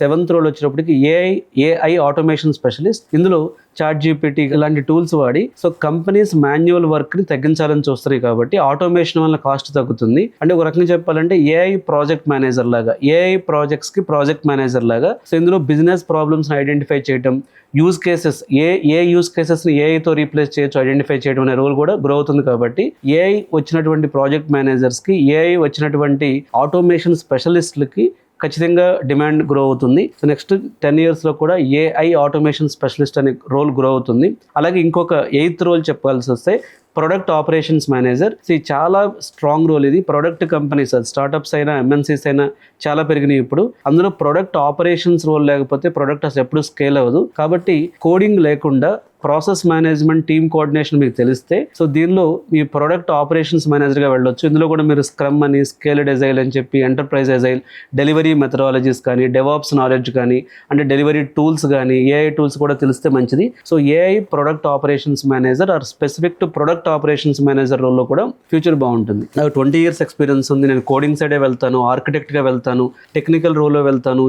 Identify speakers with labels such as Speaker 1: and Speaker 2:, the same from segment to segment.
Speaker 1: Seventh role వచ్చేటప్పటికి AI automation specialist. ఇందులో chat GPT ఇలాంటి టూల్స్ వాడి సో కంపెనీస్ మాన్యువల్ వర్క్ ని తగ్గించాలని చూస్తారు కాబట్టి ఆటోమేషన్ వల్ల కాస్ట్ తగ్గుతుంది. అంటే ఒక రకంగా చెప్పాలంటే ఏఐ ప్రాజెక్ట్ మేనేజర్ లాగా, ఏఐ ప్రాజెక్ట్స్ కి ప్రాజెక్ట్ మేనేజర్ లాగా. సో ఇందులో బిజినెస్ ప్రాబ్లమ్స్ ఐడెంటిఫై చేయడం, యూజ్ కేసెస్ ఏ యూజ్ కేసెస్ ని ఏఐతో రీప్లేస్ చేయొచ్చు ఐడెంటిఫై చేయడం అనే రోల్ కూడా గ్రో అవుతుంది. కాబట్టి ఏఐ వచ్చినటువంటి ప్రాజెక్ట్ మేనేజర్స్ కి, ఏఐ వచ్చినటువంటి ఆటోమేషన్ స్పెషలిస్టులకి ఖచ్చితంగా డిమాండ్ గ్రో అవుతుంది. సో నెక్స్ట్ 10 years లో కూడా ఏఐ ఆటోమేషన్ స్పెషలిస్ట్ అనే రోల్ గ్రో అవుతుంది. అలాగే ఇంకొక 8th రోల్ చెప్పాల్సి వస్తే ప్రొడక్ట్ ఆపరేషన్స్ మేనేజర్. చాలా స్ట్రాంగ్ రోల్ ఇది. ప్రొడక్ట్ కంపెనీస్, స్టార్టప్స్ అయినా ఎంఎన్సీస్ అయినా చాలా పెరిగినాయి ఇప్పుడు. అందులో ప్రొడక్ట్ ఆపరేషన్స్ రోల్ లేకపోతే ప్రొడక్ట్ అసలు ఎప్పుడు స్కేల్ అవ్వదు. కాబట్టి కోడింగ్ లేకుండా ప్రాసెస్ మేనేజ్మెంట్, టీమ్ కోఆర్డినేషన్ మీకు తెలిస్తే సో దీనిలో మీ ప్రొడక్ట్ ఆపరేషన్స్ మేనేజర్గా వెళ్ళొచ్చు. ఇందులో కూడా మీరు స్క్రమ్ అని, స్కేల్డ్ ఎజైల్ అని చెప్పి, ఎంటర్ప్రైజ్ ఎజైల్, డెలివరీ మెథడాలజీస్ కానీ, డెవాప్స్ నాలెడ్జ్ కానీ, అంటే డెలివరీ టూల్స్ కానీ, ఏఐ టూల్స్ కూడా తెలిస్తే మంచిది. So AI product operations manager are specific to product operations manager రోల్లో కూడా ఫ్యూచర్ బాగుంటుంది. నాకు 20 years ఎక్స్పీరియన్స్ ఉంది. నేను కోడింగ్ సైడే వెళ్తాను, ఆర్కిటెక్ట్గా వెళ్తాను, టెక్నికల్ రోల్లో వెళ్తాను,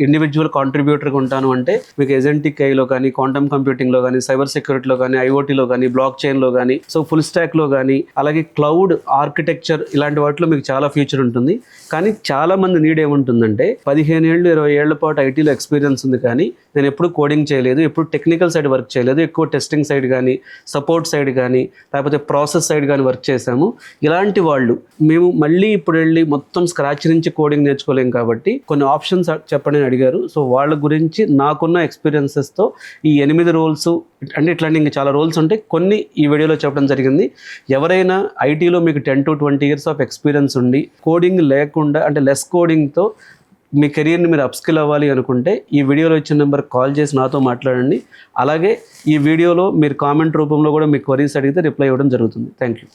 Speaker 1: ఇండివిజువల్ కాంట్రిబ్యూటర్గా ఉంటాను అంటే మీకు ఏజెంటిక్ ఐలో కానీ, క్వాంటమ్ కంప్యూటింగ్లో కానీ, సైబర్ సెక్యూరిటీలో కానీ, ఐఓటీలో కానీ, బ్లాక్ చైన్లో కానీ, సో ఫుల్ స్టాక్లో కానీ, అలాగే క్లౌడ్ ఆర్కిటెక్చర్ ఇలాంటి వాటిలో మీకు చాలా ఫ్యూచర్ ఉంటుంది. కానీ చాలా మంది నీడ్ ఏముంటుందంటే 15 ఏళ్ళు 20 ఏళ్ల పాటు ఐటీలో ఎక్స్పీరియన్స్ ఉంది, కానీ నేను ఎప్పుడు కోడింగ్ చేయలేదు, ఎప్పుడు టెక్నికల్ సైడ్ వర్క్ చేయలేదు, ఎక్కువ టెస్టింగ్ సైడ్ కానీ, సపోర్ట్ సైడ్ కానీ, లేకపోతే ప్రాసెస్ సైడ్ కానీ వర్క్ చేశాము. ఇలాంటి వాళ్ళు మేము మళ్ళీ ఇప్పుడు వెళ్ళి మొత్తం స్క్రాచ్ నుంచి కోడింగ్ నేర్చుకోలేం కాబట్టి కొన్ని ఆప్షన్స్ చెప్పండి అని అడిగారు. సో వాళ్ళ గురించి నాకున్న ఎక్స్పీరియన్సెస్తో ఈ 8 రోల్స్, అంటే ఇట్లాంటి ఇంకా చాలా రోల్స్ ఉంటాయి, కొన్ని ఈ వీడియోలో చెప్పడం జరిగింది. ఎవరైనా ఐటీలో మీకు 10 to 20 years ఆఫ్ ఎక్స్పీరియన్స్ ఉండి కోడింగ్ లేకుండా, అంటే లెస్ కోడింగ్తో మీ కెరియర్ని మీరు అప్స్కిల్ అవ్వాలి అనుకుంటే ఈ వీడియోలో ఇచ్చిన నెంబర్కి కాల్ చేసి నాతో మాట్లాడండి. అలాగే ఈ వీడియోలో మీరు కామెంట్ రూపంలో కూడా మీ క్వరీస్ అడిగితే రిప్లై ఇవ్వడం జరుగుతుంది. Thank you.